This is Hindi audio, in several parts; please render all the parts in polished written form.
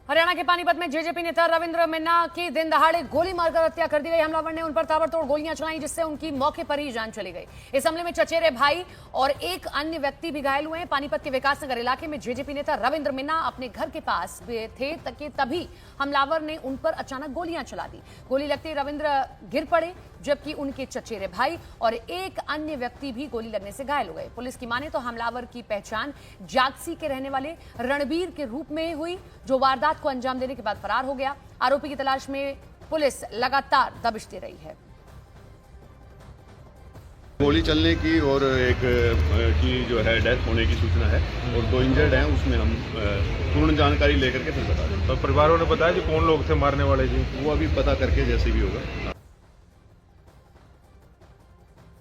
हरियाणा के पानीपत में जेजेपी नेता रविंद्र मिन्ना की दिन दहाड़े गोली मारकर हत्या कर दी गई। हमलावर ने उन पर ताबड़तोड़ गोलियां चलाई, जिससे उनकी मौके पर ही जान चली गई। इस हमले में चचेरे भाई और एक अन्य व्यक्ति भी घायल हुए हैं। पानीपत के विकासनगर इलाके में जेजेपी नेता रविंद्र मिन्ना अपने घर के पास थे तभी हमलावर ने उन पर अचानक गोलियां चला दी। गोली लगते रविंद्र गिर पड़े, जबकि उनके चचेरे भाई और एक अन्य व्यक्ति भी गोली लगने से घायल हो गए। पुलिस की माने तो हमलावर की पहचान जागसी के रहने वाले रणबीर के रूप में हुई, जो वारदात को अंजाम देने के बाद फरार हो गया। आरोपी की तलाश में पुलिस लगातार दबिश दे रही है। गोली चलने की और एक की जो है डेथ होने की सूचना है और 2 इंजर्ड हैं। उसमें हम पूर्ण जानकारी लेकर के फिर बता दें। तो परिवारों ने बताया कि कौन लोग थे मारने वाले जी? वो अभी पता करके जैसे भी होगा।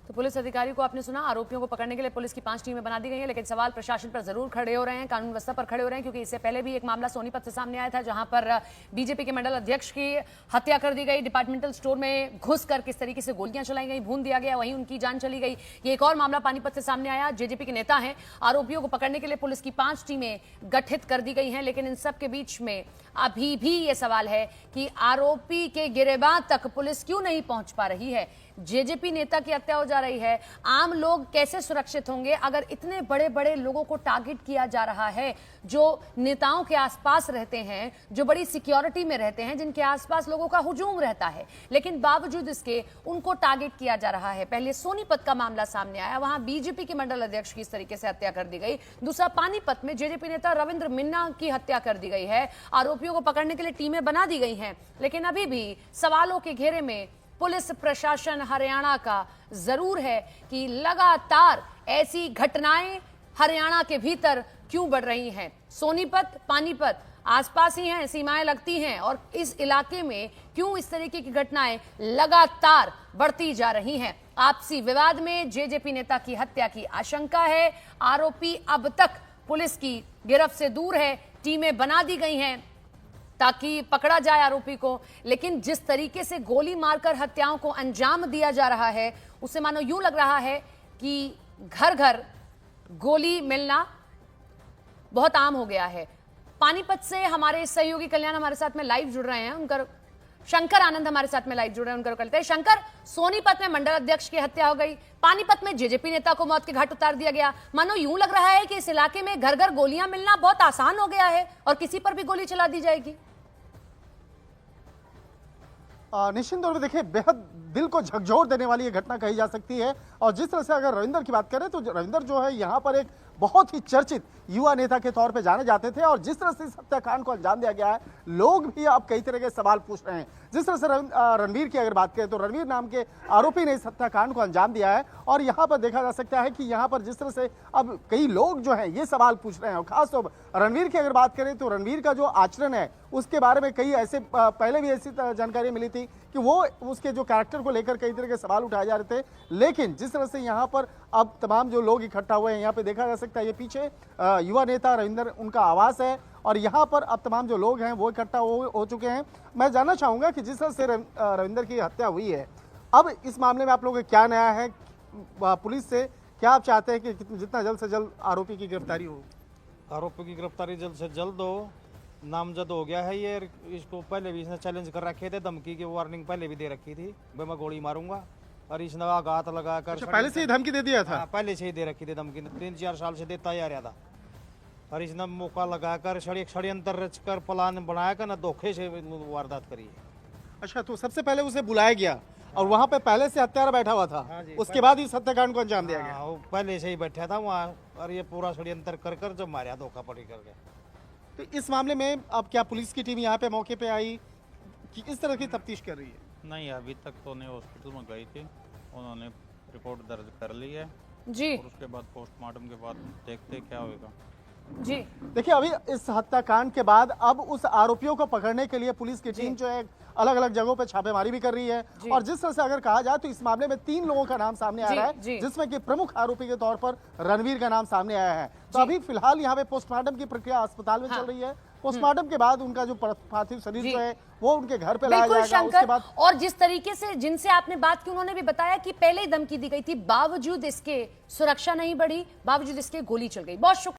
तो पुलिस अधिकारी को आपने सुना, आरोपियों को पकड़ने के लिए पुलिस की 5 टीमें बना दी गई हैं, लेकिन सवाल प्रशासन पर जरूर खड़े हो रहे हैं, कानून व्यवस्था पर खड़े हो रहे हैं, क्योंकि इससे पहले भी एक मामला सोनीपत से सामने आया था, जहां पर बीजेपी के मंडल अध्यक्ष की हत्या कर दी गई। डिपार्टमेंटल स्टोर में घुसकर किस तरीके से गोलियां चलाई गई, भून दिया गया, वहीं उनकी जान चली गई। ये एक और मामला पानीपत से सामने आया। जेजेपी के नेता हैं, आरोपियों को पकड़ने के लिए पुलिस की 5 टीमें गठित कर दी गई हैं, लेकिन इन सब के बीच में अभी भी ये सवाल है कि आरोपी के गिरबान तक पुलिस क्यों नहीं पहुंच पा रही है। जेजेपी नेता की हत्या हो जा रही है, आम लोग कैसे सुरक्षित होंगे अगर इतने बड़े बड़े लोगों को टारगेट किया जा रहा है, जो नेताओं के आसपास रहते हैं, जो बड़ी सिक्योरिटी में रहते हैं, जिनके आसपास लोगों का हुजूम रहता है, लेकिन बावजूद इसके उनको टारगेट किया जा रहा है। पहले सोनीपत का मामला सामने आया, वहां बीजेपी के मंडल अध्यक्ष की इस तरीके से हत्या कर दी गई। दूसरा पानीपत में जेजेपी नेता रविंद्र मिन्ना की हत्या कर दी गई है। आरोपियों को पकड़ने के लिए टीमें बना दी गई हैं, लेकिन अभी भी सवालों के घेरे में पुलिस प्रशासन हरियाणा का जरूर है कि लगातार ऐसी घटनाएं हरियाणा के भीतर क्यों बढ़ रही हैं। सोनीपत, पानीपत आसपास ही हैं, सीमाएं लगती हैं, और इस इलाके में क्यों इस तरीके की घटनाएं लगातार बढ़ती जा रही हैं। आपसी विवाद में जेजेपी नेता की हत्या की आशंका है। आरोपी अब तक पुलिस की गिरफ्त से दूर है, टीमें बना दी गई हैं ताकि पकड़ा जाए आरोपी को, लेकिन जिस तरीके से गोली मारकर हत्याओं को अंजाम दिया जा रहा है, उसे मानो यूं लग रहा है कि घर घर गोली मिलना बहुत आम हो गया है। पानीपत से हमारे सहयोगी कल्याण हमारे साथ में लाइव जुड़ रहे हैं, उनका शंकर आनंद हमारे साथ में लाइव जुड़ रहे हैं, उनका कहते हैं। शंकर, सोनीपत में मंडल अध्यक्ष की हत्या हो गई, पानीपत में जेजेपी नेता को मौत के घाट उतार दिया गया। मानो यूं लग रहा है कि इस इलाके में घर घर गोलियां मिलना बहुत आसान हो गया है और किसी पर भी गोली चला दी जाएगी। निश्चित तौर पर देखिए, बेहद दिल को झकझोर देने वाली ये घटना कही जा सकती है। और जिस तरह से अगर रविंदर की बात करें तो रविंदर जो है यहाँ पर एक बहुत ही चर्चित युवा नेता के तौर पे जाने जाते थे, और जिस तरह से इस हत्याकांड को अंजाम दिया गया है, लोग भी अब कई तरह के सवाल पूछ रहे हैं। जिस तरह से रणवीर की अगर बात करें तो रणवीर नाम के आरोपी ने इस हत्याकांड को अंजाम दिया है, और यहाँ पर देखा जा सकता है कि यहाँ पर जिस तरह से अब कई लोग जो हैं ये सवाल पूछ रहे हैं। और खासतौर पर रणवीर की अगर बात करें तो रणवीर का जो आचरण है उसके बारे में कई ऐसे पहले भी ऐसी जानकारी मिली थी कि वो उसके जो कैरेक्टर को लेकर कई तरह के सवाल उठाए जा रहे थे। लेकिन जिस तरह से यहाँ पर अब तमाम जो लोग इकट्ठा हुए हैं, यहाँ पे देखा जा सकता है ये पीछे युवा नेता रविंदर उनका आवास है, और यहाँ पर अब तमाम जो लोग हैं वो इकट्ठा हो चुके हैं। मैं जानना चाहूंगा कि जिस तरह से रविंदर की हत्या हुई है, अब इस मामले में आप लोगों को क्या नया है? पुलिस से क्या आप चाहते हैं कि जितना जल्द से जल्द आरोपी की गिरफ्तारी हो? आरोपी की गिरफ्तारी जल्द से जल्द हो। नामजद हो गया है ये, इसको पहले भी इसने चैलेंज कर रखे थे, धमकी की वार्निंग पहले भी दे रखी थी, मैं गोली मारूंगा, और इसने आघात लगाकर। अच्छा, पहले से ही धमकी दे दिया था? पहले से ही दे रखी थी धमकी, 3-4 साल से देता ही आ रहा था, और इसने मौका लगाकर षड्यंत्र रचकर प्लान बनाया कर ना धोखे से वारदात करी है। अच्छा, तो सबसे पहले उसे बुलाया गया और वहां पे पहले से हत्यारा बैठा हुआ था? हाँ जी, उसके बाद इस हत्याकांड को अंजाम दिया गया? वो पहले से ही बैठा था वहाँ, और ये पूरा षड्यंत्र कर कर जब मारा, धोखा पड़ी करके। तो इस मामले में अब क्या पुलिस की टीम यहाँ पे मौके पे आई कि इस तरह की तफ्तीश कर रही है? नहीं, अभी तक तो नहीं, हॉस्पिटल में गई थी, उन्होंने रिपोर्ट दर्ज कर ली है जी, और उसके बाद पोस्टमार्टम के बाद देखते क्या होगा जी। देखिए, अभी इस हत्याकांड के बाद अब उस आरोपियों को पकड़ने के लिए पुलिस की टीम जो है अलग अलग जगहों पे छापेमारी भी कर रही है, और जिस तरह से अगर कहा जाए तो इस मामले में 3 लोगों का नाम सामने आ रहा है, जिसमें कि प्रमुख आरोपी के तौर पर रणवीर का नाम सामने आया है। तो अभी फिलहाल यहाँ पे पोस्टमार्टम की प्रक्रिया अस्पताल में चल रही है। पोस्टमार्टम के बाद उनका जो पार्थिव शरीर जो है वो उनके घर पे लाया जाएगा। उसके बाद और जिस तरीके से जिनसे आपने बात की, उन्होंने भी बताया कि पहले ही धमकी दी गई थी, बावजूद इसके सुरक्षा नहीं बढ़ी, बावजूद इसके गोली चल गई। बहुत शुक्रिया।